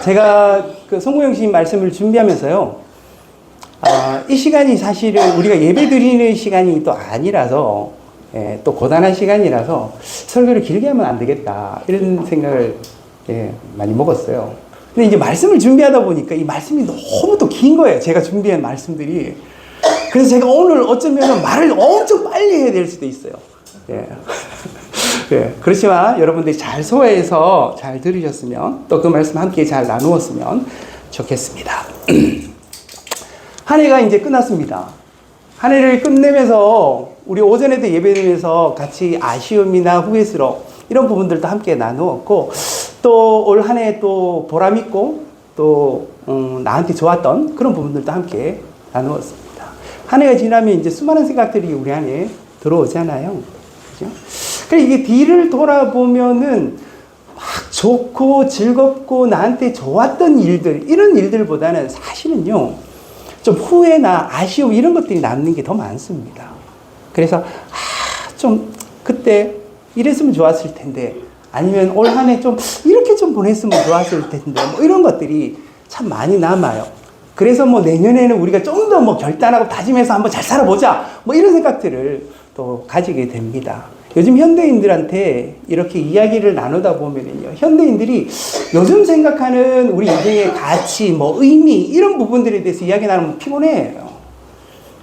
제가 그 송구영 씨 말씀을 준비하면서요, 이 시간이 사실은 우리가 예배 드리는 시간이 또 아니라서, 또 고단한 시간이라서 설교를 길게 하면 안 되겠다, 이런 생각을 많이 먹었어요. 근데 이제 말씀을 준비하다 보니까 이 말씀이 너무 또 긴 거예요. 제가 준비한 말씀들이. 그래서 제가 오늘 어쩌면 말을 엄청 빨리 해야 될 수도 있어요. 그렇지만 여러분들이 잘 소화해서 잘 들으셨으면, 또 그 말씀 함께 잘 나누었으면 좋겠습니다. 한 해가 이제 끝났습니다. 한 해를 끝내면서 우리 오전에도 예배드리면서 같이 아쉬움이나 후회스러움 이런 부분들도 함께 나누었고, 또 올 한 해 또 보람있고 또 나한테 좋았던 그런 부분들도 함께 나누었습니다. 한 해가 지나면 이제 수많은 생각들이 우리 안에 들어오잖아요. 그죠? 그래서 이게 뒤를 돌아보면은 막 좋고 즐겁고 나한테 좋았던 일들, 이런 일들보다는 사실은요, 좀 후회나 아쉬움 이런 것들이 남는 게 더 많습니다. 그래서 좀 그때 이랬으면 좋았을 텐데, 아니면 올 한 해 좀 이렇게 좀 보냈으면 좋았을 텐데, 뭐 이런 것들이 참 많이 남아요. 그래서 뭐 내년에는 우리가 좀 더 뭐 결단하고 다짐해서 한번 잘 살아보자, 뭐 이런 생각들을 또 가지게 됩니다. 요즘 현대인들한테 이렇게 이야기를 나누다 보면요, 현대인들이 요즘 생각하는 우리 인생의 가치, 뭐 의미, 이런 부분들에 대해서 이야기 나누면 피곤해요.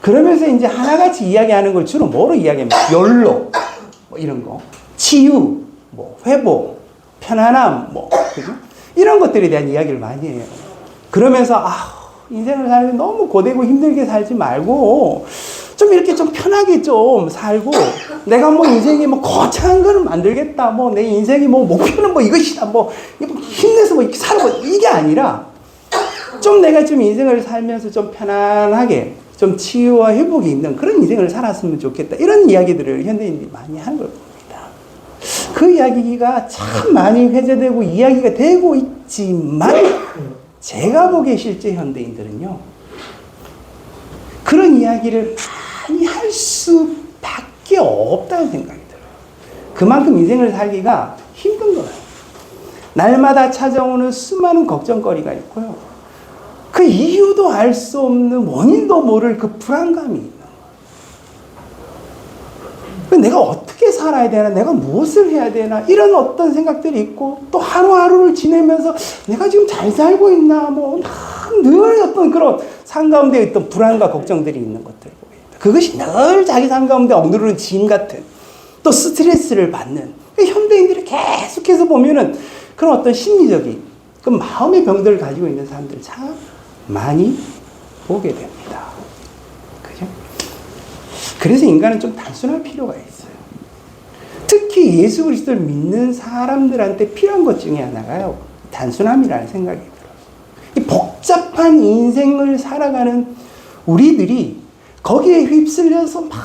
그러면서 이제 하나같이 이야기하는 걸 주로 뭐로 이야기합니까? 연로, 뭐 이런 거, 치유, 뭐 회복, 편안함, 뭐 그죠? 이런 것들에 대한 이야기를 많이 해요. 그러면서 인생을 살면 너무 고되고 힘들게 살지 말고 좀 이렇게 좀 편하게 좀 살고, 내가 뭐 인생에 뭐 거창한 거를 만들겠다, 뭐 내 인생이 뭐 목표는 뭐 이것이다, 뭐 힘내서 뭐 이렇게 살아보, 이게 아니라 좀 내가 좀 인생을 살면서 좀 편안하게 좀 치유와 회복이 있는 그런 인생을 살았으면 좋겠다, 이런 이야기들을 현대인들이 많이 하는 걸 봅니다. 그 이야기가 참 많이 회자되고 이야기가 되고 있지만, 제가 보기에 실제 현대인들은요, 그런 이야기를 많이 할 수밖에 없다는 생각이 들어요. 그만큼 인생을 살기가 힘든 거예요. 날마다 찾아오는 수많은 걱정거리가 있고요, 그 이유도 알 수 없는, 원인도 모를 그 불안감이 있는 거예요. 내가 어떻게 살아야 되나, 내가 무엇을 해야 되나, 이런 어떤 생각들이 있고, 또 하루하루를 지내면서 내가 지금 잘 살고 있나, 뭐 늘 어떤 그런 삶 가운데 있던 불안과 걱정들이 있는 것들 보입니다. 그것이 늘 자기 삶 가운데 억누르는 짐 같은, 또 스트레스를 받는, 현대인들이 계속해서 보면은 그런 어떤 심리적인 그 마음의 병들을 가지고 있는 사람들 참 많이 보게 됩니다. 그죠? 그래서 인간은 좀 단순할 필요가 있어요. 특히 예수 그리스도를 믿는 사람들한테 필요한 것 중에 하나가요, 단순함이라는 생각이 들어요. 이 복잡한 인생을 살아가는 우리들이 거기에 휩쓸려서 막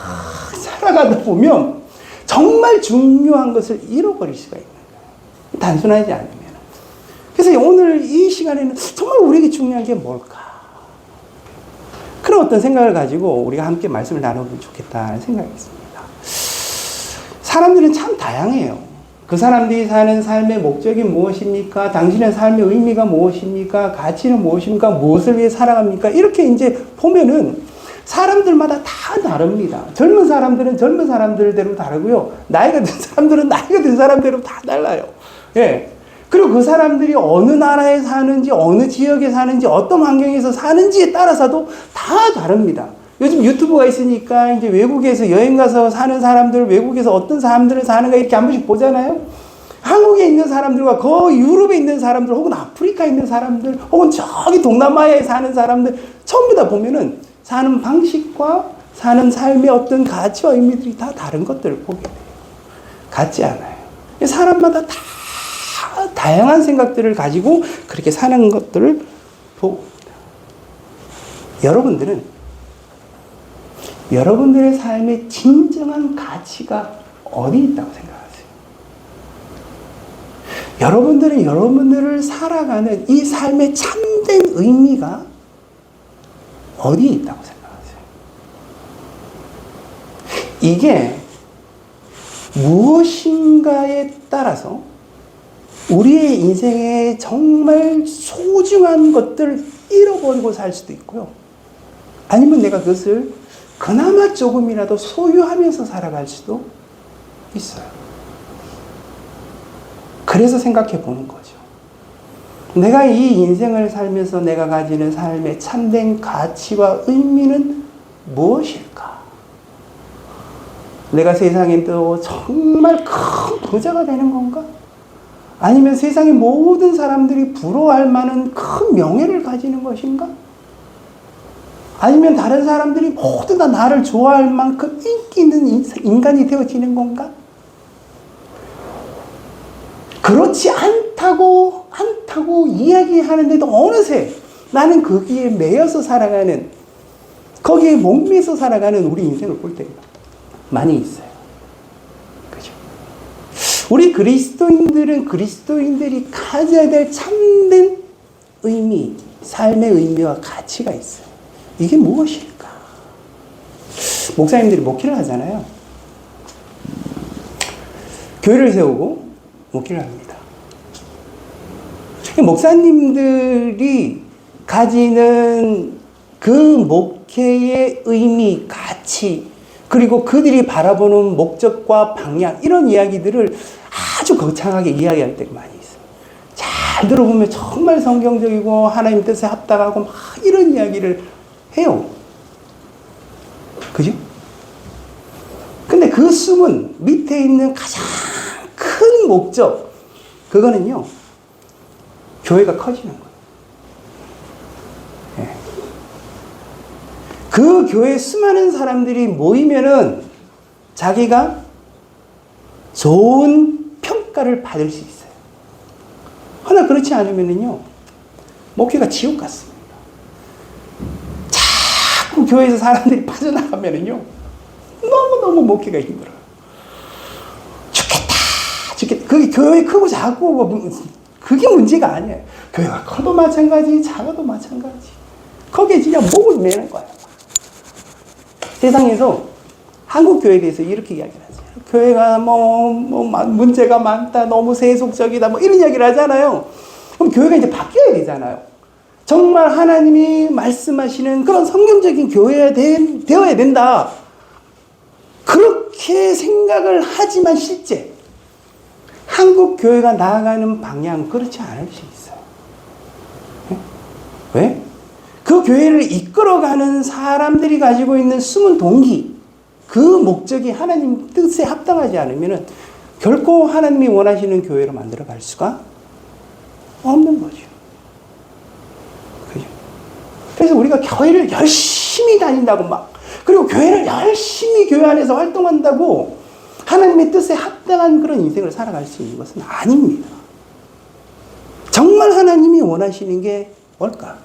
살아가다 보면 정말 중요한 것을 잃어버릴 수가 있는 거예요. 단순하지 않으면. 그래서 오늘 이 시간에는 정말 우리에게 중요한 게 뭘까? 그런 어떤 생각을 가지고 우리가 함께 말씀을 나누면 좋겠다는 생각이 있습니다. 사람들은 참 다양해요. 그 사람들이 사는 삶의 목적이 무엇입니까? 당신의 삶의 의미가 무엇입니까? 가치는 무엇입니까? 무엇을 위해 살아갑니까? 이렇게 이제 보면은 사람들마다 다 다릅니다. 젊은 사람들은 젊은 사람들대로 다르고요, 나이가 든 사람들은 나이가 든 사람대로 다 달라요. 그리고 그 사람들이 어느 나라에 사는지, 어느 지역에 사는지, 어떤 환경에서 사는지에 따라서도 다 다릅니다. 요즘 유튜브가 있으니까 이제 외국에서 여행 가서 사는 사람들, 외국에서 어떤 사람들을 사는가 이렇게 한 번씩 보잖아요. 한국에 있는 사람들과 그 유럽에 있는 사람들, 혹은 아프리카에 있는 사람들, 혹은 저기 동남아에 사는 사람들, 전부 다 보면은 사는 방식과 사는 삶의 어떤 가치와 의미들이 다 다른 것들을 보게 돼요. 같지 않아요. 사람마다 다 다양한 생각들을 가지고 그렇게 사는 것들을 보고 있습니다. 여러분들의 삶의 진정한 가치가 어디 있다고 생각하세요? 여러분들은 여러분들을 살아가는 이 삶의 참된 의미가 어디에 있다고 생각하세요? 이게 무엇인가에 따라서 우리의 인생에 정말 소중한 것들 잃어버리고 살 수도 있고요. 아니면 내가 그것을 그나마 조금이라도 소유하면서 살아갈 수도 있어요. 그래서 생각해 보는 거죠. 내가 이 인생을 살면서 내가 가지는 삶의 참된 가치와 의미는 무엇일까? 내가 세상에 또 정말 큰 부자가 되는 건가? 아니면 세상의 모든 사람들이 부러워할 만한 큰 명예를 가지는 것인가? 아니면 다른 사람들이 모두 다 나를 좋아할 만큼 인기 있는 인간이 되어지는 건가? 그렇지 않다고 이야기하는데도 어느새 나는 거기에 매여서 살아가는, 거기에 목매서 살아가는 우리 인생을 볼 때가 많이 있어요. 그죠? 우리 그리스도인들은 그리스도인들이 가져야 될 참된 의미, 삶의 의미와 가치가 있어요. 이게 무엇일까? 목사님들이 목회를 하잖아요. 교회를 세우고 목회를 합니다. 목사님들이 가지는 그 목회의 의미, 가치, 그리고 그들이 바라보는 목적과 방향, 이런 이야기들을 아주 거창하게 이야기할 때가 많이 있어요. 잘 들어보면 정말 성경적이고 하나님 뜻에 합당하고 막 이런 이야기를 해요. 그죠? 근데 그 숨은 밑에 있는 가장 큰 목적, 그거는요, 교회가 커지는 거예요. 예. 그 교회에 수많은 사람들이 모이면은 자기가 좋은 평가를 받을 수 있어요. 그러나 그렇지 않으면은요, 목회가 지옥 같습니다. 자꾸 교회에서 사람들이 빠져나가면은요, 너무너무 목회가 힘들어요. 죽겠다. 그게 교회 크고 작고, 그게 문제가 아니에요. 교회가 커도 마찬가지, 작아도 마찬가지. 거기에 그냥 목을 매는 거예요. 세상에서 한국 교회에 대해서 이렇게 이야기를 하죠. 교회가 문제가 많다, 너무 세속적이다, 이런 이야기를 하잖아요. 그럼 교회가 이제 바뀌어야 되잖아요. 정말 하나님이 말씀하시는 그런 성경적인 교회가 되어야 된다. 그렇게 생각을 하지만 실제 한국 교회가 나아가는 방향은 그렇지 않을 수 있어요. 왜? 그 교회를 이끌어가는 사람들이 가지고 있는 숨은 동기, 그 목적이 하나님 뜻에 합당하지 않으면 결코 하나님이 원하시는 교회로 만들어갈 수가 없는 거죠. 그죠? 그래서 우리가 교회를 열심히 다닌다고 그리고 교회를 열심히 교회 안에서 활동한다고 하나님의 뜻에 합당한 그런 인생을 살아갈 수 있는 것은 아닙니다. 정말 하나님이 원하시는 게 뭘까?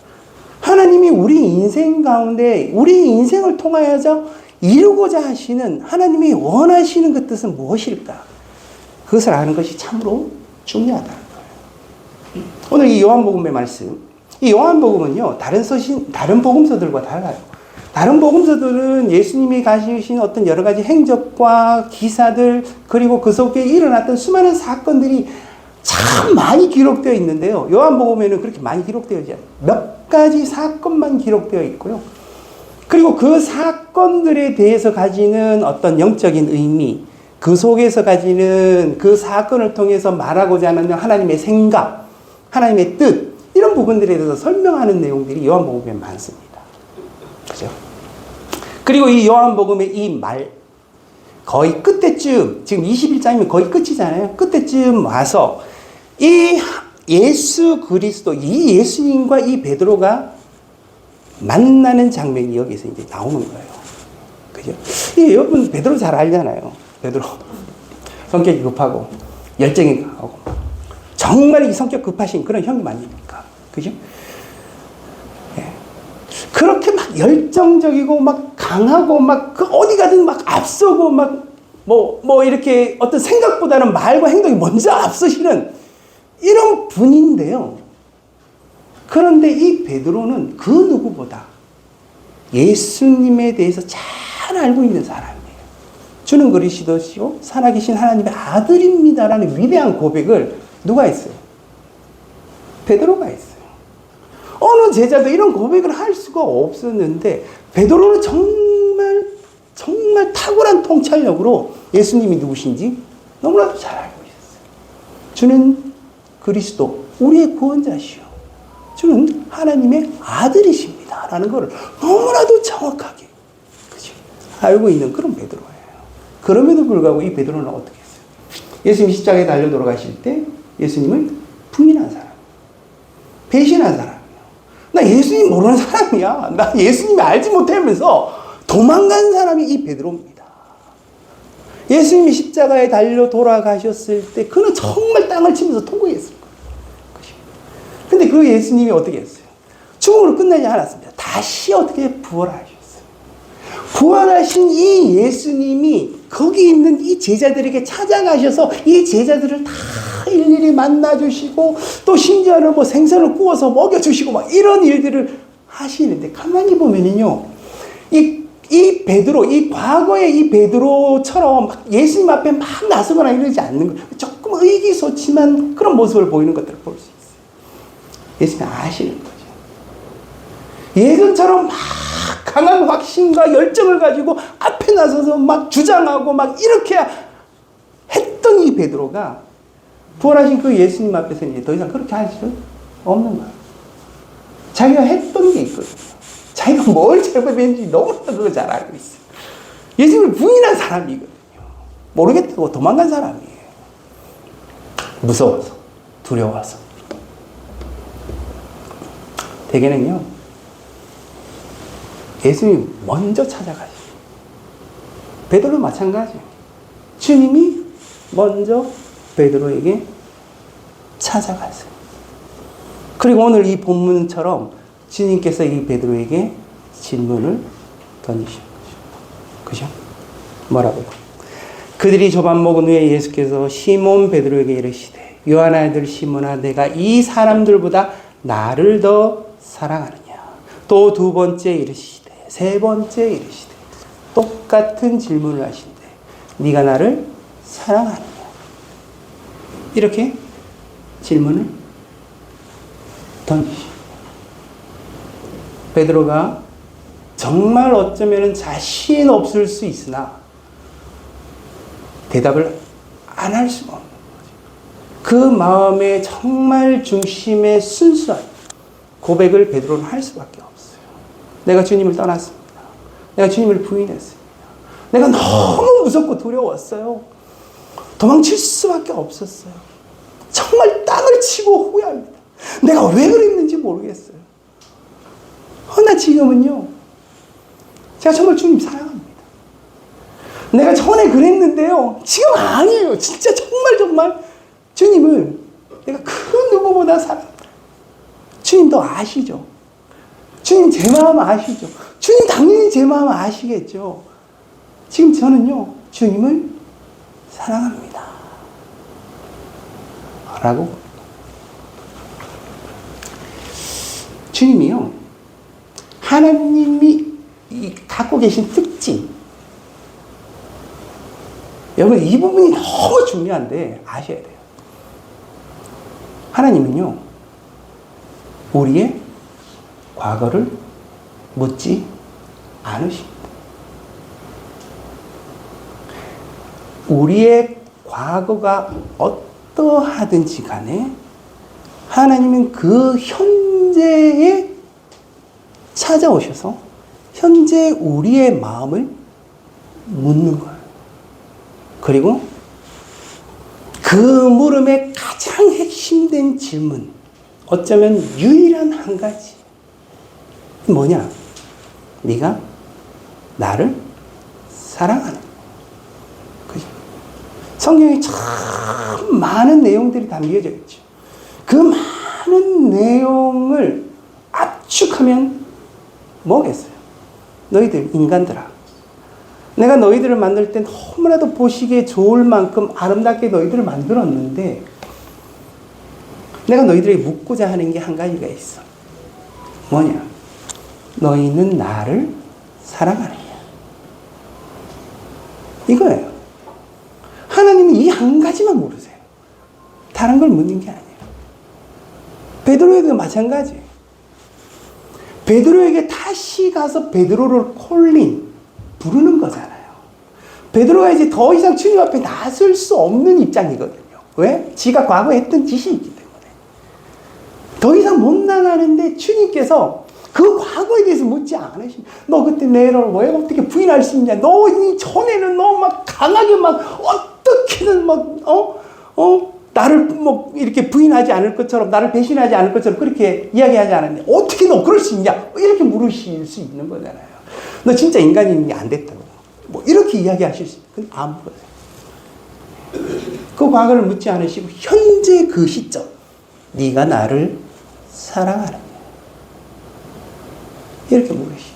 하나님이 우리 인생 가운데 우리 인생을 통하여서 이루고자 하시는 하나님이 원하시는 그 뜻은 무엇일까? 그것을 아는 것이 참으로 중요하다는 거예요. 오늘 이 요한복음의 말씀, 이 요한복음은요, 다른 복음서들과 달라요. 다른 복음서들은 예수님이 가지신 어떤 여러 가지 행적과 기사들, 그리고 그 속에 일어났던 수많은 사건들이 참 많이 기록되어 있는데요. 요한복음에는 그렇게 많이 기록되어 있지 않아요. 몇 가지 사건만 기록되어 있고요. 그리고 그 사건들에 대해서 가지는 어떤 영적인 의미, 그 속에서 가지는 그 사건을 통해서 말하고자 하는 하나님의 생각, 하나님의 뜻, 이런 부분들에 대해서 설명하는 내용들이 요한복음에 많습니다. 그죠? 그리고 이 요한복음의 이 말, 거의 끝에쯤, 지금 21장이면 거의 끝이잖아요. 끝에쯤 와서 이 예수 그리스도, 이 예수님과 이 베드로가 만나는 장면이 여기서 이제 나오는 거예요. 그죠? 여러분, 베드로 잘 알잖아요. 베드로. 성격이 급하고, 열정이 강하고, 정말 이 성격 급하신 그런 형님 아닙니까? 그죠? 예. 그렇게 막 열정적이고, 막 강하고, 막 그 어디 가든 막 앞서고, 막 이렇게 어떤 생각보다는 말과 행동이 먼저 앞서시는 이런 분인데요. 그런데 이 베드로는 그 누구보다 예수님에 대해서 잘 알고 있는 사람이에요. 주는 그리스도시요 살아계신 하나님의 아들입니다라는 위대한 고백을 누가 했어요? 베드로가 했어요. 어느 제자도 이런 고백을 할 수가 없었는데 베드로는 정말 탁월한 통찰력으로 예수님이 누구신지 너무나도 잘 알고 있었어요. 주는 그리스도, 우리의 구원자시오. 주는 하나님의 아들이십니다. 라는 것을 너무나도 정확하게, 그죠? 알고 있는 그런 베드로예요. 그럼에도 불구하고 이 베드로는 어떻게 했어요? 예수님이 십자가에 달려 돌아가실 때 예수님을 부인한 사람, 배신한 사람이에요. 나 예수님 모르는 사람이야. 나 예수님이 알지 못하면서 도망간 사람이 이 베드로입니다. 예수님이 십자가에 달려 돌아가셨을 때 그는 정말 땅을 치면서 통곡했을 거예요. 근데 그 예수님이 어떻게 했어요? 죽음으로 끝나지 않았습니다. 다시 어떻게 부활하셨어요. 부활하신 이 예수님이 거기 있는 이 제자들에게 찾아가셔서 이 제자들을 다 일일이 만나주시고 또 심지어는 뭐 생선을 구워서 먹여주시고 막 이런 일들을 하시는데 가만히 보면은요, 이 베드로, 이 과거의 이 베드로처럼 예수님 앞에 막 나서거나 이러지 않는 거예요. 조금 의기소침한 그런 모습을 보이는 것들을 볼 수 있어요. 예수님이 아시는 거죠. 예전처럼 막 강한 확신과 열정을 가지고 앞에 나서서 막 주장하고 막 이렇게 했던 이 베드로가 부활하신 그 예수님 앞에서는 이제 더 이상 그렇게 할 수 없는 거예요. 자기가 했던 게 있거든요. 자기가 뭘 잘못했는지 너무나 그거 잘 알고 있어요. 예수님을 부인한 사람이거든요. 모르겠다고 도망간 사람이에요. 무서워서, 두려워서. 대개는요, 예수님이 먼저 찾아가시죠. 베드로도 마찬가지예요. 주님이 먼저 베드로에게 찾아가세요. 그리고 오늘 이 본문처럼 주님께서 이 베드로에게 질문을 던지신 거죠. 그죠? 뭐라고요? 그들이 조반 먹은 후에 예수께서 시몬 베드로에게 이르시되 요한의 아들 시몬아, 내가 이 사람들보다 나를 더 사랑하느냐? 또 두 번째 이르시되, 세 번째 이르시되, 똑같은 질문을 하신대. 네가 나를 사랑하느냐? 이렇게 질문을 던지십니다. 베드로가 정말 어쩌면 자신 없을 수 있으나 대답을 안 할 수가 없는 거죠. 그 마음의 정말 중심의 순수한 고백을 베드로는 할 수밖에 없어요. 내가 주님을 떠났습니다. 내가 주님을 부인했습니다. 내가 너무 무섭고 두려웠어요. 도망칠 수밖에 없었어요. 정말 땅을 치고 후회합니다. 내가 왜 그랬는지 모르겠어요. 나 지금은요, 제가 정말 주님 사랑합니다. 내가 전에 그랬는데요, 지금 아니에요. 진짜 정말 주님을 내가 그 누구보다 사랑합니다. 주님도 아시죠? 주님 제 마음 아시죠? 주님 당연히 제 마음 아시겠죠? 지금 저는요, 주님을 사랑합니다. 라고. 주님이요, 하나님이 갖고 계신 특징. 여러분, 이 부분이 너무 중요한데 아셔야 돼요. 하나님은요, 우리의 과거를 묻지 않으십니다. 우리의 과거가 어떠하든지 간에 하나님은 그 현재에 찾아오셔서 현재 우리의 마음을 묻는 거예요. 그리고 그 물음의 가장 핵심된 질문, 어쩌면 유일한 한 가지. 뭐냐? 네가 나를 사랑하는. 그죠? 성경에 참 많은 내용들이 담겨져 있죠. 그 많은 내용을 압축하면 뭐겠어요? 너희들 인간들아, 내가 너희들을 만들 때 너무나도 보시기에 좋을 만큼 아름답게 너희들을 만들었는데 내가 너희들에게 묻고자 하는 게 한 가지가 있어. 뭐냐? 너희는 나를 사랑하느냐? 이거예요. 하나님은 이 한 가지만 모르세요. 다른 걸 묻는 게 아니에요. 베드로에도 마찬가지예요. 베드로에게 다시 가서 베드로를 부르는 거잖아요. 베드로가 이제 더 이상 주님 앞에 나설 수 없는 입장이거든요. 왜? 지가 과거에 했던 짓이 있기 때문에. 더 이상 못 나가는데 주님께서 그 과거에 대해서 묻지 않으십니다. 너 그때 내를 왜 어떻게 부인할 수 있냐? 너 이 전에는 너 막 강하게 막 어떻게든 나를 뭐 이렇게 부인하지 않을 것처럼, 나를 배신하지 않을 것처럼 그렇게 이야기하지 않았냐? 어떻게 너 그럴 수 있냐? 이렇게 물으실 수 있는 거잖아요. 너 진짜 인간이 안 됐다고. 뭐 이렇게 이야기하실 수 있어요. 근데 안 물어요. 그 과거를 묻지 않으시고 현재 그 시점, 네가 나를 사랑하느냐? 이렇게 물으시죠.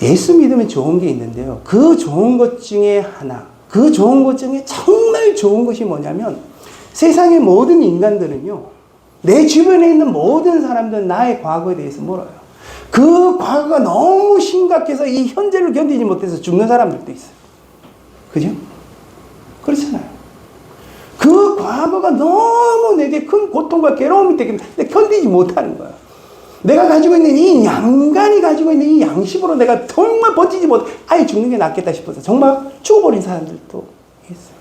예수 믿으면 좋은 게 있는데요. 그 좋은 것 중에 하나, 그 좋은 것 중에 정말 좋은 것이 뭐냐면 세상의 모든 인간들은요, 내 주변에 있는 모든 사람들은 나의 과거에 대해서 물어요. 그 과거가 너무 심각해서 이 현재를 견디지 못해서 죽는 사람들도 있어요. 그죠? 그렇잖아요. 그 과거가 너무 내게 큰 고통과 괴로움이 되기 때문에 견디지 못하는 거예요. 내가 가지고 있는 이 양간이 가지고 있는 이 양심으로 내가 정말 버티지 못해 아예 죽는 게 낫겠다 싶어서 정말 죽어버린 사람들도 있어요.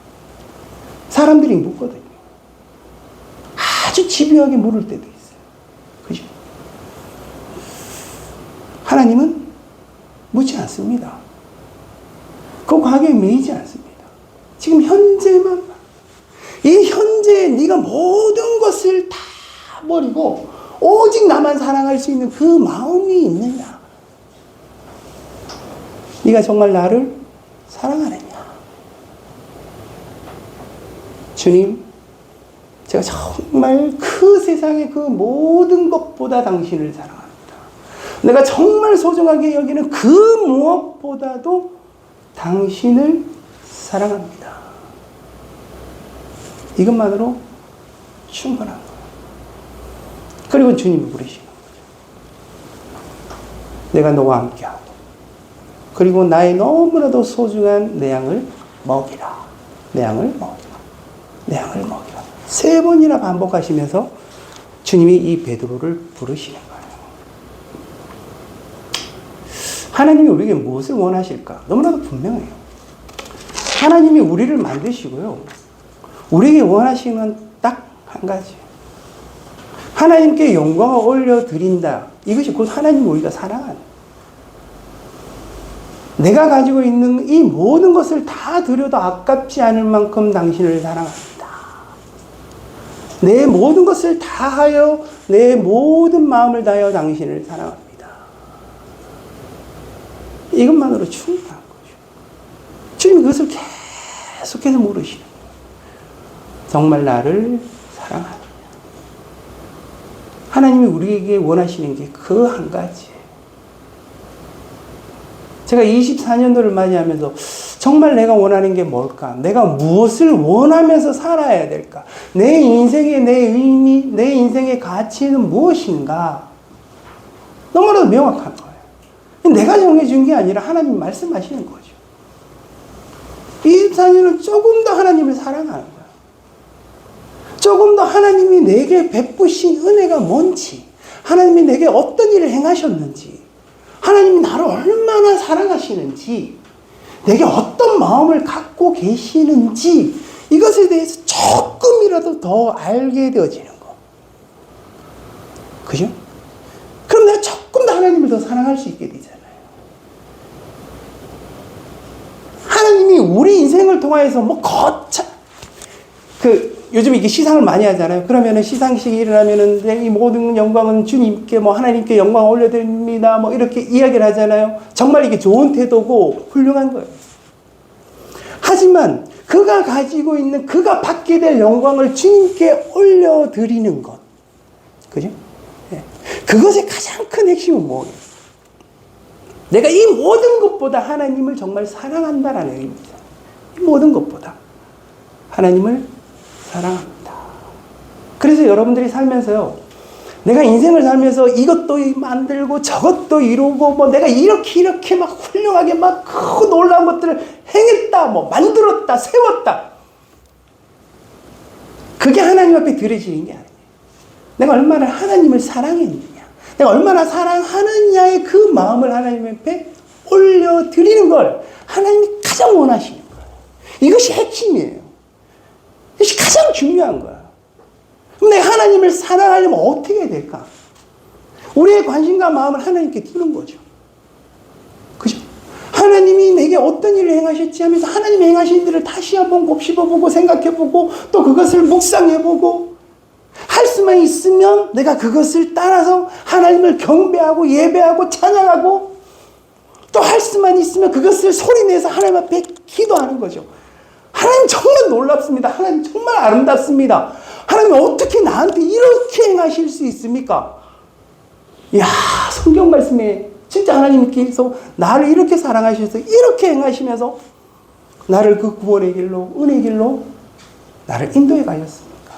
사람들이 묻거든요. 아주 집요하게 물을 때도 있어요. 그죠? 하나님은 묻지 않습니다. 그 과거에 매이지 않습니다. 지금 현재만, 이 현재에 네가 모든 것을 다 버리고 오직 나만 사랑할 수 있는 그 마음이 있느냐? 네가 정말 나를 사랑하느냐? 주님, 제가 정말 그 세상의 그 모든 것보다 당신을 사랑합니다. 내가 정말 소중하게 여기는 그 무엇보다도 당신을 사랑합니다. 이것만으로 충분한 거예요. 그리고 주님이 부르시는 거죠. 내가 너와 함께하고, 그리고 나의 너무나도 소중한 내 양을 먹이라. 내 양을 먹이라. 내 양을 먹이라. 3번이나 반복하시면서 주님이 이 베드로를 부르시는 거예요. 하나님이 우리에게 무엇을 원하실까? 너무나도 분명해요. 하나님이 우리를 만드시고요, 우리에게 원하시는 건 딱 한 가지. 하나님께 영광을 올려드린다. 이것이 곧 하나님을 우리가 사랑하는. 내가 가지고 있는 이 모든 것을 다 드려도 아깝지 않을 만큼 당신을 사랑합니다. 내 모든 것을 다하여, 내 모든 마음을 다하여 당신을 사랑합니다. 이것만으로 충분한 거죠. 주님 그것을 계속해서 물으시는 거예요. 정말 나를 사랑하느냐? 하나님이 우리에게 원하시는 게 그 한 가지예요. 제가 24년도를 맞이하면서 정말 내가 원하는 게 뭘까? 내가 무엇을 원하면서 살아야 될까? 내 인생의 내 의미, 내 인생의 가치는 무엇인가? 너무나도 명확한 거예요. 내가 정해준 게 아니라 하나님이 말씀하시는 거죠. 24년은 조금 더 하나님을 사랑하는 거예요. 조금 더 하나님이 내게 베푸신 은혜가 뭔지, 하나님이 내게 어떤 일을 행하셨는지, 하나님이 나를 얼마나 사랑하시는지, 내게 어떤 마음을 갖고 계시는지, 이것에 대해서 조금이라도 더 알게 되어지는 거. 그죠? 그럼 내가 조금 더 하나님을 더 사랑할 수 있게 되잖아요. 하나님이 우리 인생을 통하여서 요즘 이게 시상을 많이 하잖아요. 그러면은 시상식이 일어나면은 이 모든 영광은 주님께 하나님께 영광 올려드립니다. 이렇게 이야기를 하잖아요. 정말 이게 좋은 태도고 훌륭한 거예요. 하지만 그가 가지고 있는, 그가 받게 될 영광을 주님께 올려드리는 것. 그죠? 네. 그것의 가장 큰 핵심은 뭐예요? 내가 이 모든 것보다 하나님을 정말 사랑한다라는 의미입니다. 이 모든 것보다 하나님을 사랑합니다. 그래서 여러분들이 살면서요, 내가 인생을 살면서 이것도 만들고 저것도 이루고 내가 이렇게 막 훌륭하게 막 크고 놀라운 것들을 행했다, 만들었다, 세웠다. 그게 하나님 앞에 드려지는 게 아니에요. 내가 얼마나 하나님을 사랑했느냐, 내가 얼마나 사랑하느냐의 그 마음을 하나님 앞에 올려드리는 걸 하나님이 가장 원하시는 거예요. 이것이 핵심이에요. 이것이 가장 중요한 거야. 그럼 내가 하나님을 사랑하려면 어떻게 해야 될까? 우리의 관심과 마음을 하나님께 두는 거죠. 그죠? 하나님이 내게 어떤 일을 행하셨지 하면서 하나님이 행하신 일을 다시 한번 곱씹어보고 생각해보고 또 그것을 묵상해보고 할 수만 있으면 내가 그것을 따라서 하나님을 경배하고 예배하고 찬양하고 또 할 수만 있으면 그것을 소리내서 하나님 앞에 기도하는 거죠. 하나님 정말 놀랍습니다. 하나님 정말 아름답습니다. 하나님 어떻게 나한테 이렇게 행하실 수 있습니까? 이야, 성경 말씀에 진짜 하나님께서 나를 이렇게 사랑하셔서 이렇게 행하시면서 나를 그 구원의 길로, 은혜의 길로 나를 인도해 가셨습니까?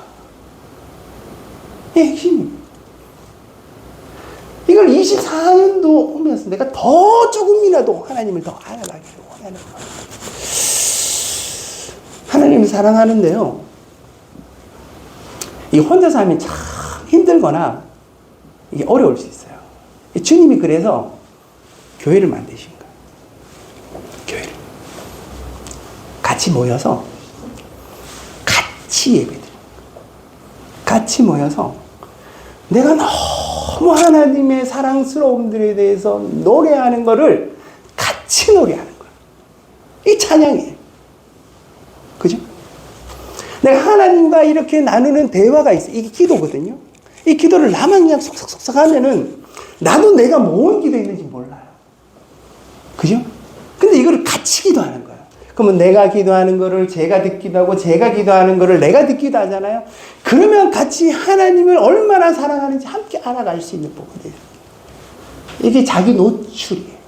이게 핵심입니다. 이걸 24년도 오면서 내가 더 조금이라도 하나님을 더 알아가기를 원하는 거예요. 하나님을 사랑하는데요, 이 혼자서 하면 참 힘들거나 이게 어려울 수 있어요. 주님이 그래서 교회를 만드신 거예요. 교회를. 같이 모여서 같이 예배드리는 거예요. 같이 모여서 내가 너무 하나님의 사랑스러움들에 대해서 노래하는 거를 같이 노래하는 거예요. 이 찬양이에요. 그죠? 내가 하나님과 이렇게 나누는 대화가 있어요. 이게 기도거든요. 이 기도를 나만 그냥 속삭속삭 하면은 나도 내가 뭔 기도했는지 몰라요. 그죠? 근데 이거를 같이 기도하는 거예요. 그러면 내가 기도하는 거를 제가 듣기도 하고 제가 기도하는 거를 내가 듣기도 하잖아요. 그러면 같이 하나님을 얼마나 사랑하는지 함께 알아갈 수 있는 부분이에요. 이게 자기 노출이에요.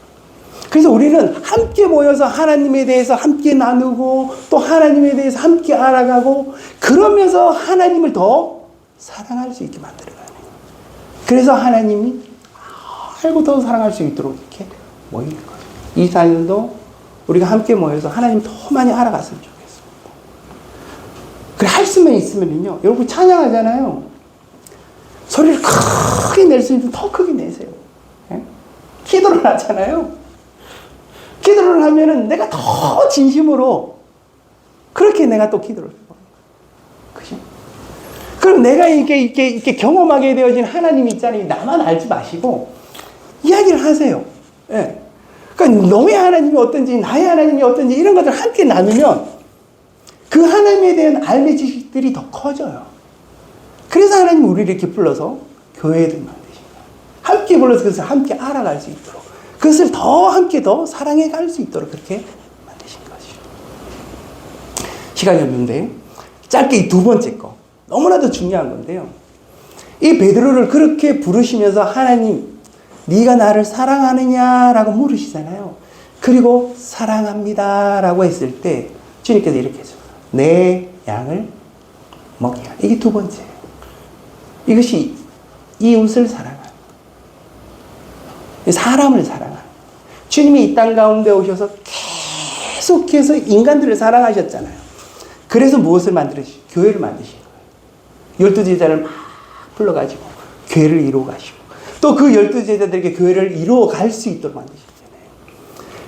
그래서 우리는 함께 모여서 하나님에 대해서 함께 나누고 또 하나님에 대해서 함께 알아가고 그러면서 하나님을 더 사랑할 수 있게 만들어가는 거예요. 그래서 하나님이 알고 더 사랑할 수 있도록 이렇게 모이는 거예요. 이 4년도 우리가 함께 모여서 하나님 더 많이 알아갔으면 좋겠습니다. 그래, 할 수만 있으면요, 여러분 찬양하잖아요. 소리를 크게 낼 수 있으면 더 크게 내세요. 예? 기도를 하잖아요. 기도를 하면은 내가 더 진심으로 그렇게 내가 또 기도를 해요. 그죠? 그럼 내가 이렇게 경험하게 되어진 하나님이 있잖아요. 나만 알지 마시고 이야기를 하세요. 예. 그러니까 너의 하나님이 어떤지, 나의 하나님이 어떤지 이런 것들을 함께 나누면 그 하나님에 대한 알미 지식들이 더 커져요. 그래서 하나님이 우리를 이렇게 불러서 교회를 만드신 거예요. 함께 불러서 그것을 함께 알아갈 수 있도록, 그것을 더 함께 더 사랑해 갈 수 있도록 그렇게 만드신 것이죠. 시간이 없는데 짧게 이 두 번째 거, 너무나도 중요한 건데요. 이 베드로를 그렇게 부르시면서 하나님, 네가 나를 사랑하느냐라고 물으시잖아요. 그리고 사랑합니다 라고 했을 때 주님께서 이렇게 해줘요. 내 양을 먹게 하라. 이게 두 번째예요. 이것이 이웃을 사랑하는, 사람을 사랑하는. 주님이 이 땅 가운데 오셔서 계속해서 인간들을 사랑하셨잖아요. 그래서 무엇을 만드시죠? 교회를 만드신 거예요. 12제자를 막 불러가지고 교회를 이루어 가시고 또 그 12제자들에게 교회를 이루어 갈 수 있도록 만드셨잖아요.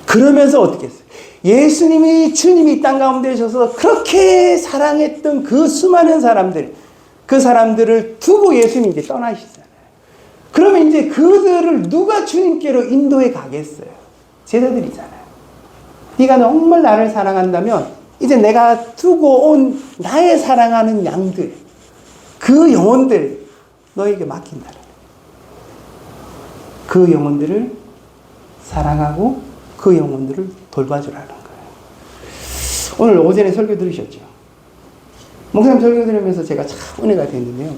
그러면서 어떻게 했어요? 예수님이, 주님이 이 땅 가운데 오셔서 그렇게 사랑했던 그 수많은 사람들, 그 사람들을 두고 예수님이 이제 떠나시잖아요. 그러면 이제 그들을 누가 주님께로 인도해 가겠어요? 제자들이잖아요. 네가 정말 나를 사랑한다면 이제 내가 두고 온 나의 사랑하는 양들, 그 영혼들 너에게 맡긴다. 그 영혼들을 사랑하고 그 영혼들을 돌봐주라는 거예요. 오늘 오전에 설교 들으셨죠? 목사님 설교 들으면서 제가 참 은혜가 됐는데요.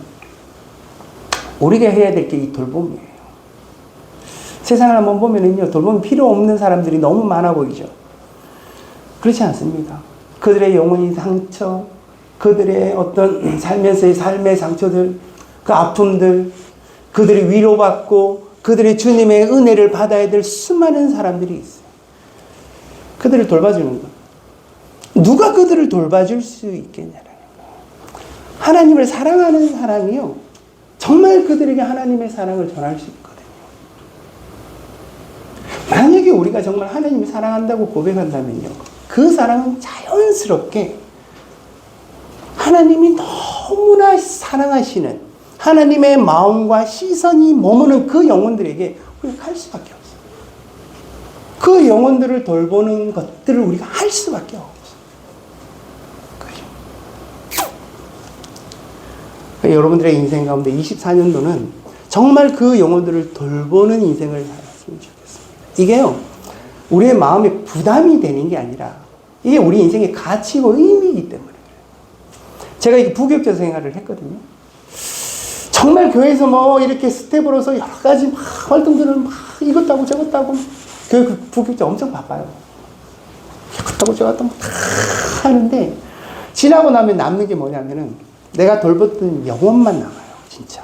우리가 해야 될 게 이 돌봄이에요. 세상을 한번 보면은요, 돌봄이 필요 없는 사람들이 너무 많아 보이죠? 그렇지 않습니다. 그들의 영혼이 상처, 그들의 어떤 삶에서의 삶의 상처들, 그 아픔들, 그들이 위로받고 그들의 주님의 은혜를 받아야 될 수많은 사람들이 있어요. 그들을 돌봐주는 것. 누가 그들을 돌봐줄 수 있겠냐라는 거예요. 하나님을 사랑하는 사람이요, 정말 그들에게 하나님의 사랑을 전할 수 있거든요. 만약에 우리가 정말 하나님을 사랑한다고 고백한다면요, 그 사랑은 자연스럽게 하나님이 너무나 사랑하시는 하나님의 마음과 시선이 머무는 그 영혼들에게 우리가 갈 수밖에 없어요. 그 영혼들을 돌보는 것들을 우리가 할 수밖에 없어요. 여러분들의 인생 가운데 24년도는 정말 그 영혼들을 돌보는 인생을 살았으면 좋겠습니다. 이게요, 우리의 마음에 부담이 되는 게 아니라 이게 우리 인생의 가치고 의미이기 때문에 그래요. 제가 이게 부교육자 생활을 했거든요. 정말 교회에서 뭐 이렇게 스텝으로서 여러 가지 막 활동들을 막 이것도 하고 저것도 하고, 교회 부교육자 엄청 바빠요. 이것도 하고 저것도 하고 다 하는데, 지나고 나면 남는 게 뭐냐면은 내가 돌봤던 영혼만 남아요, 진짜.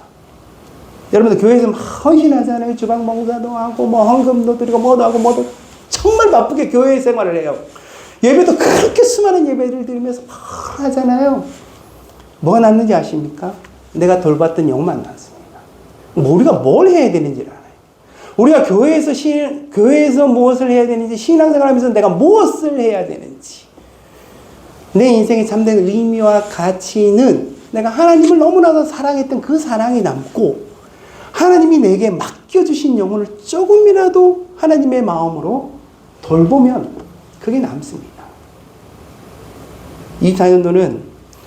여러분들 교회에서 막 헌신하잖아요. 주방 봉사도 하고, 뭐 헌금도 드리고, 뭐도 하고, 뭐도. 정말 바쁘게 교회 생활을 해요. 예배도 그렇게 수많은 예배를 드리면서 막 하잖아요. 뭐가 남는지 아십니까? 내가 돌봤던 영만 남습니다. 우리가 뭘 해야 되는지를 알아요. 우리가 교회에서 무엇을 해야 되는지, 신앙생활 하면서 내가 무엇을 해야 되는지. 내 인생의 참된 의미와 가치는 내가 하나님을 너무나도 사랑했던 그 사랑이 남고, 하나님이 내게 맡겨주신 영혼을 조금이라도 하나님의 마음으로 돌보면 그게 남습니다. 24년도는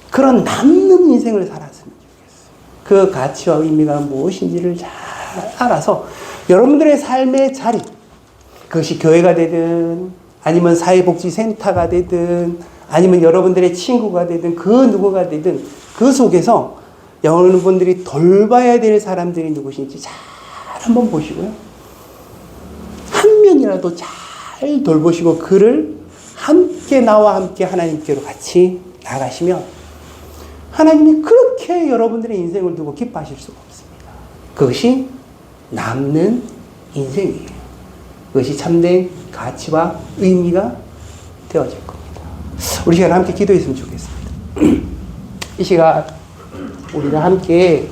그런 남는 인생을 살았으면 좋겠어요. 그 가치와 의미가 무엇인지를 잘 알아서 여러분들의 삶의 자리, 그것이 교회가 되든 아니면 사회복지센터가 되든 아니면 여러분들의 친구가 되든 그 누구가 되든 그 속에서 여러분들이 돌봐야 될 사람들이 누구신지 잘 한번 보시고요. 한 명이라도 잘 돌보시고 그를 함께 나와 함께 하나님께로 같이 나가시면 하나님이 그렇게 여러분들의 인생을 두고 기뻐하실 수가 없습니다. 그것이 남는 인생이에요. 그것이 참된 가치와 의미가 되어질 겁니다. 우리 시간 함께 기도했으면 좋겠습니다. 이 시간 우리가 함께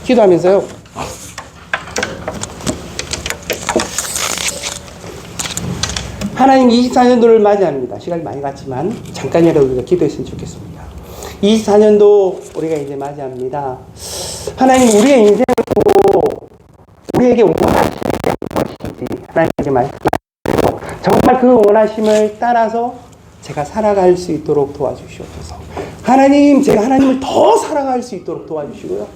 기도하면서요, 하나님 24년도를 맞이합니다. 시간이 많이 갔지만 잠깐이라도 우리가 기도했으면 좋겠습니다. 24년도 우리가 이제 맞이합니다. 하나님, 우리의 인생을 보고 우리에게 원하시는 것인지 하나님께 말씀하시고 정말 그 원하심을 따라서 제가 살아갈 수 있도록 도와주시옵소서. 하나님, 제가 하나님을 더 사랑할 수 있도록 도와주시고요.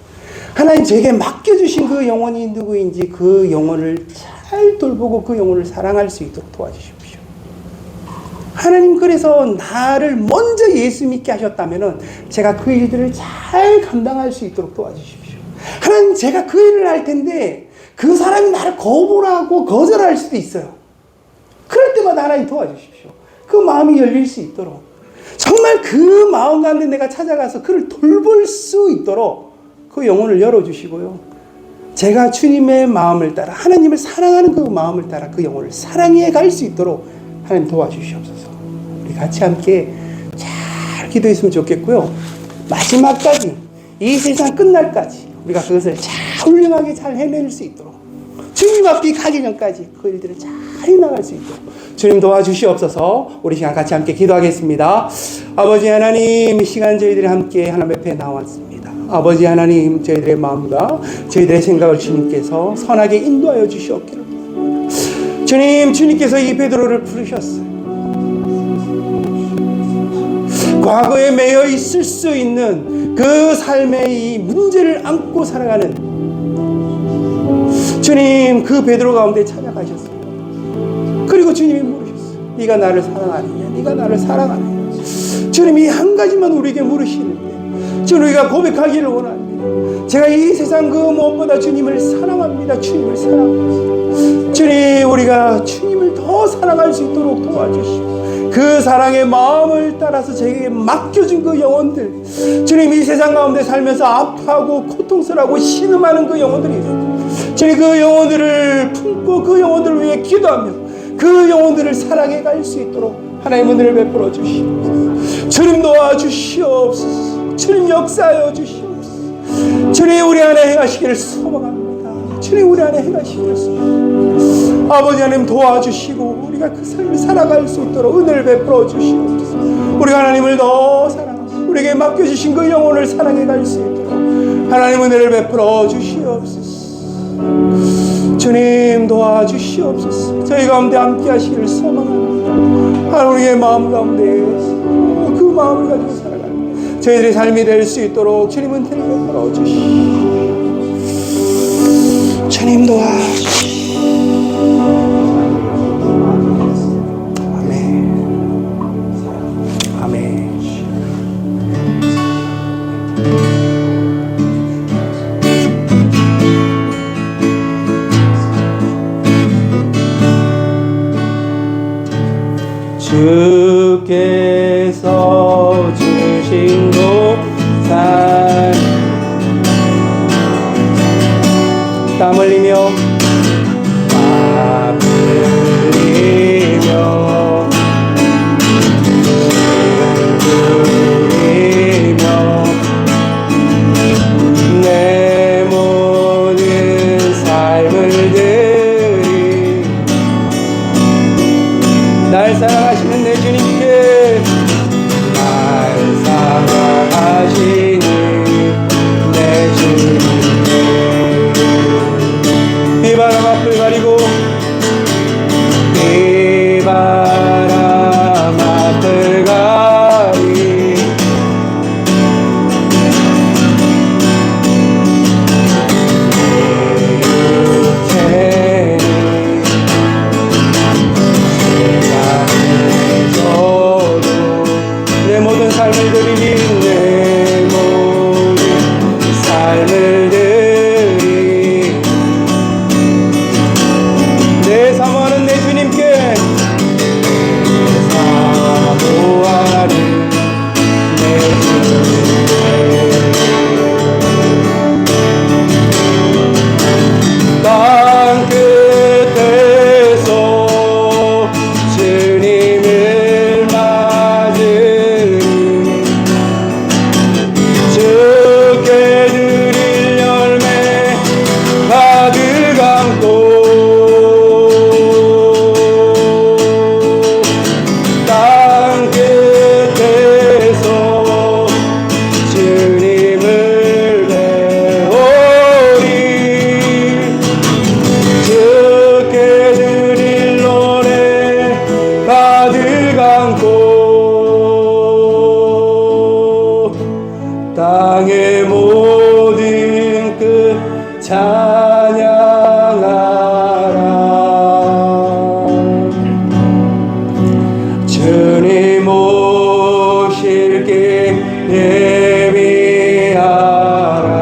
하나님, 제게 맡겨주신 그 영혼이 누구인지 그 영혼을 잘 돌보고 그 영혼을 사랑할 수 있도록 도와주십시오. 하나님, 그래서 나를 먼저 예수 믿게 하셨다면 제가 그 일들을 잘 감당할 수 있도록 도와주십시오. 하나님, 제가 그 일을 할 텐데 그 사람이 나를 거부하고 거절할 수도 있어요. 그럴 때마다 하나님 도와주십시오. 그 마음이 열릴 수 있도록, 정말 그 마음 가운데 내가 찾아가서 그를 돌볼 수 있도록 그 영혼을 열어주시고요. 제가 주님의 마음을 따라, 하나님을 사랑하는 그 마음을 따라 그 영혼을 사랑해 갈 수 있도록 하나님 도와주시옵소서. 우리 같이 함께 잘 기도했으면 좋겠고요. 마지막까지, 이 세상 끝날까지 우리가 그것을 잘 훌륭하게 잘 해낼 수 있도록, 주님 앞에 가기 전까지 그 일들을 잘 해나갈 수 있도록 주님 도와주시옵소서. 우리 시간 같이 함께 기도하겠습니다. 아버지 하나님, 이 시간 저희들이 함께 하나님 앞에 나왔습니다. 아버지 하나님, 저희들의 마음과 저희들의 생각을 주님께서 선하게 인도하여 주시옵기를. 주님, 주님께서 이 베드로를 부르셨어요. 과거에 매여 있을 수 있는 그 삶의 이 문제를 안고 살아가는 주님, 그 베드로 가운데 찾아가셨어요. 그리고 주님이 물으셨어요. 네가 나를 사랑하느냐? 네가 나를 사랑하느냐? 주님이 한 가지만 우리에게 물으시는데, 주님, 우리가 고백하기를 원합니다. 제가 이 세상 그 무엇보다 주님을 사랑합니다. 주님을 사랑합니다. 주님, 우리가 주님을 더 사랑할 수 있도록 도와주시고 그 사랑의 마음을 따라서 제게 맡겨준 그 영혼들, 주님, 이 세상 가운데 살면서 아파하고 고통스러워하고 신음하는 그 영혼들이 있어요. 주님, 그 영혼들을 품고 그 영혼들을 위해 기도하며 그 영혼들을 사랑해 갈 수 있도록 하나님 은혜를 베풀어 주시옵소서. 주님 도와주시옵소서. 주님 역사하여 주시옵소서. 주님 우리 안에 행하시기를 소망합니다. 주님 우리 안에 행하시기를 소망합니다. 아버지 하나님 도와주시고 우리가 그 삶을 살아갈 수 있도록 은혜를 베풀어 주시옵소서. 우리가 하나님을 더 사랑하고 우리에게 맡겨주신 그 영혼을 사랑해 갈 수 있도록 하나님 은혜를 베풀어 주시옵소서. 주님 도와주시옵소서. 저희 가운데 함께 하시기를 소망합니다. 하나님의 마음 가운데 그 마음을 가지고 살아가는 저희들의 삶이 될 수 있도록 주님 은혜를 베풀어 주시옵소서. 주님 도와주시옵소서. 아멘. 아멘. 주께서 주신 곳산 땀 흘리며 땀 흘리며 흘리며 내 모든 삶을 드리 날 사랑하시는 내 주님께 날 사랑하시는 내 주님께 비바람 앞을 가리고 비바람 앞을 가리 내 모든 삶을 드리니 내 모든 삶을 드리 내 사모하는 내 주님께 사모하는 내 주님께 땅 끝에서 주님을 맞으리 주께 드릴 열매 가득 안고 땅 끝에서 주님을 배우리 주께 드릴 노래 가득 안고 땅의 모든 끝 찬양하라 주님 오실 길 예비하라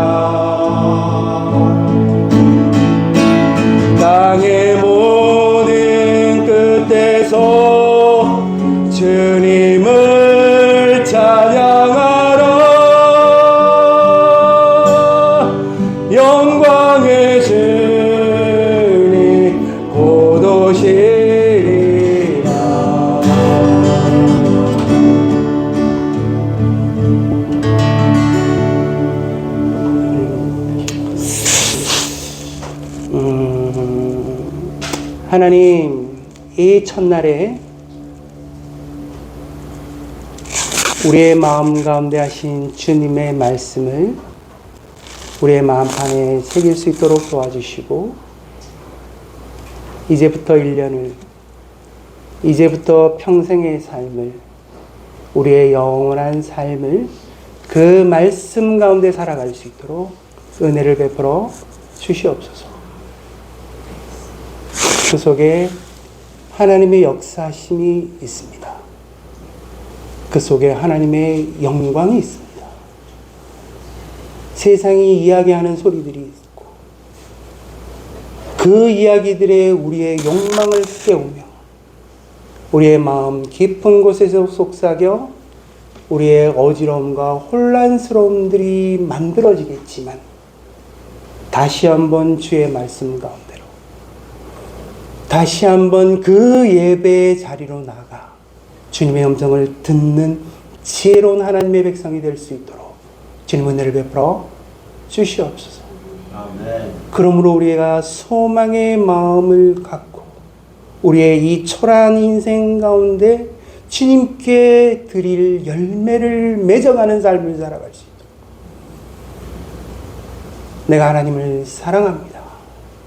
땅의 모든 끝에서 주님을 찬양하라 영광의 주님 곧 오시리라 하나님 이 첫날에 우리의 마음 가운데 하신 주님의 말씀을 우리의 마음판에 새길 수 있도록 도와주시고 이제부터 1년을 이제부터 평생의 삶을 우리의 영원한 삶을 그 말씀 가운데 살아갈 수 있도록 은혜를 베풀어 주시옵소서. 그 속에 하나님의 역사심이 있습니다. 그 속에 하나님의 영광이 있습니다. 세상이 이야기하는 소리들이 있고 그 이야기들에 우리의 욕망을 깨우며 우리의 마음 깊은 곳에서 속삭여 우리의 어지러움과 혼란스러움들이 만들어지겠지만 다시 한번 주의 말씀 가운데로 다시 한번 그 예배의 자리로 나가 주님의 음성을 듣는 지혜로운 하나님의 백성이 될 수 있도록 주님 은혜를 베풀어 주시옵소서. 아멘. 그러므로 우리가 소망의 마음을 갖고 우리의 이 초라한 인생 가운데 주님께 드릴 열매를 맺어가는 삶을 살아갈 수 있도록 내가 하나님을 사랑합니다.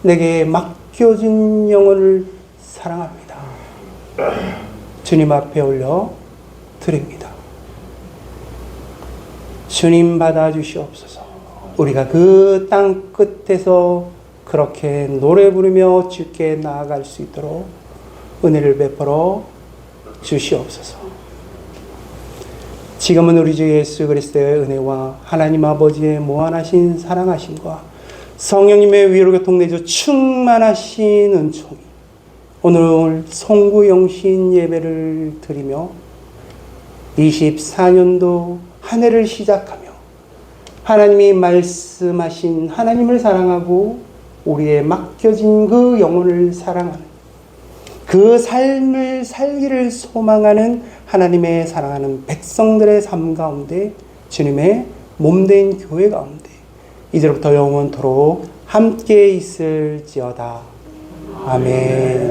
내게 맡겨진 영혼을 사랑합니다. 주님 앞에 올려 드립니다. 주님 받아주시옵소서. 우리가 그 땅 끝에서 그렇게 노래 부르며 주께 나아갈 수 있도록 은혜를 베풀어 주시옵소서. 지금은 우리 주 예수 그리스도의 은혜와 하나님 아버지의 무한하신 사랑하심과 성령님의 위로 교통내주 충만하신 은총이 오늘 송구영신 예배를 드리며 24년도 한 해를 시작하며 하나님이 말씀하신 하나님을 사랑하고 우리의 맡겨진 그 영혼을 사랑하는 그 삶을 살기를 소망하는 하나님의 사랑하는 백성들의 삶 가운데 주님의 몸된 교회 가운데 이제부터 영원토록 함께 있을지어다. 아멘.